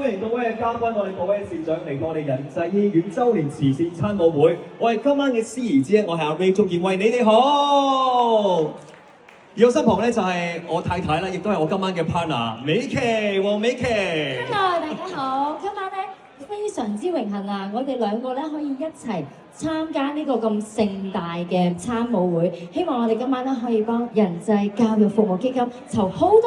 歡迎各位嘅嘉賓，我哋各位善長嚟到我哋仁濟醫院週年慈善餐舞會。我係今晚嘅司儀之一，我係阿 Ray 鍾健威，你哋好。而我身旁咧就係我太太啦，亦都係我今晚嘅 partner 美琪，黃美琪。Hello，大家好，今晚咧非常之榮幸啊！我哋兩個咧可以一齊參加呢個咁盛大嘅餐舞會，希望我哋今晚咧可以幫仁濟教育服務基金籌好多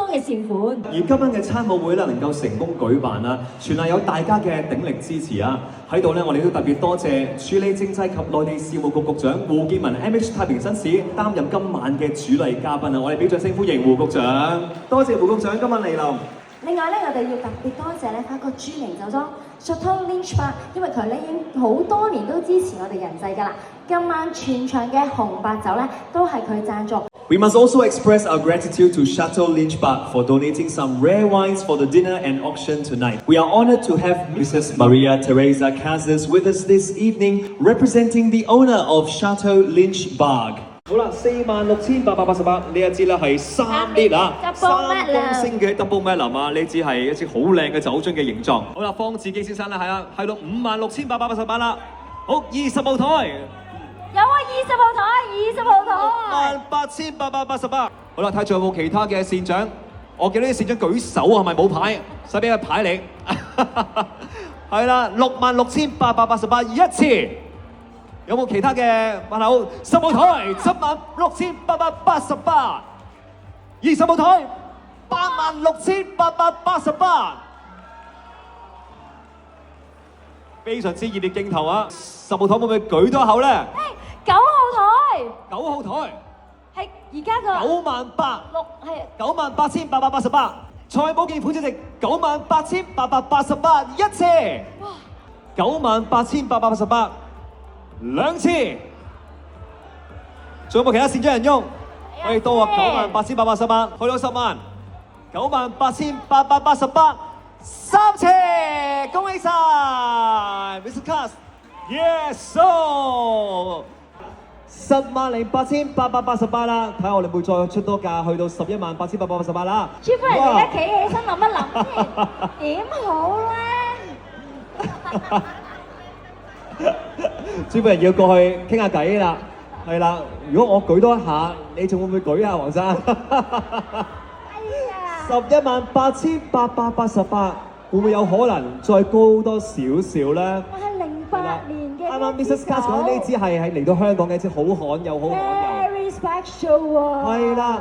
嘅善款。而今晚嘅餐舞會咧能夠成功舉辦啦，全係有大家嘅鼎力支持啊！喺度咧，我哋都特別多謝處理政制及內地事務局局長胡建文 MH 太平紳士擔任今晚嘅主禮嘉賓啊！我哋俾掌聲歡迎胡局長，多謝胡局長今晚嚟臨。另外咧，我哋要特別多謝咧一個著名酒莊 Chateau Lynch Bar， 因為佢咧已經好多年都支持我哋仁濟㗎啦。今晚全場嘅紅白酒咧都係佢贊助。We must also express our gratitude to Chateau Lynch Bar for donating some rare wines for the dinner and auction tonight. We are honored to have Mrs. Maria Teresa Casas with us this evening, representing the owner of Chateau Lynch Bar. 好啦，46,888呢一支咧係3列啊，3公升嘅 Double Magnum 啊，呢支係一支好靚嘅酒樽嘅形狀。好啦，方志基先生咧係啦，去到56,888啦。好，20號台。有啊，20號台。68,888。好啦，睇仲有冇其他嘅善長？我見到啲善長舉手係咪冇牌？使俾個牌你。係啦，66,888一次。有冇其他嘅問候？10號台76,888。20號台86,888。非常之熱烈競投啊！10號台會唔會舉多口咧？9號台。9號台係而家個98,888。蔡寶健副主席98,888一次。哇！98,888兩次。仲有冇其他善長人翁？可以多啊！98,888去到10萬，98,888三次，恭喜晒 ，Mr. Cast，Yes so。10,888啦，睇下我哋會再出多價，去到11,888啦。朱夫人而家企起身諗一諗先，點好咧？朱夫人要過去傾下偈啦，係啦。如果我舉多一下，你仲會唔會舉啊，黃生？11,888，會唔會有可能再高多少少咧？我係08年嘅。啱啱 Mrs. Cast 講呢支係嚟到香港嘅一支好罕有。Very special 喎。係啦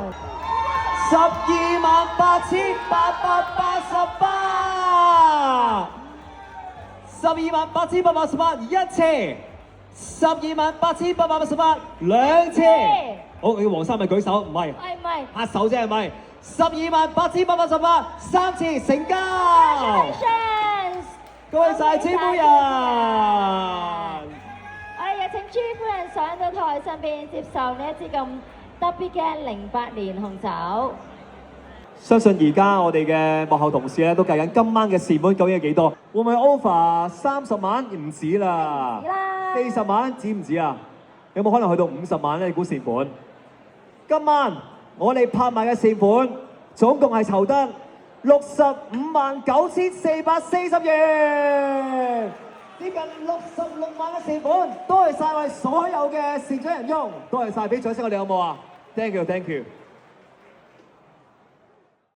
，12,888，12,888一次，12,888兩次。好，你黃生咪舉手，唔係。係。拍手啫係咪？12,888三次成交。恭喜晒朱夫人！我哋有請朱夫人上到台上邊接受呢一支咁特別嘅08年紅酒。相信而家我哋嘅幕後同事咧都計緊今晚嘅善款究竟有幾多？會唔會 over 30萬？唔止啦，40萬止唔止啊？有冇可能去到50萬咧？你估善款？今晚我哋拍賣嘅善款總共係籌得65,9,440元，接近66萬嘅善款，多謝晒我哋所有嘅善長人翁，多謝晒，俾掌聲我哋好冇啊 ？Thank you，Thank you。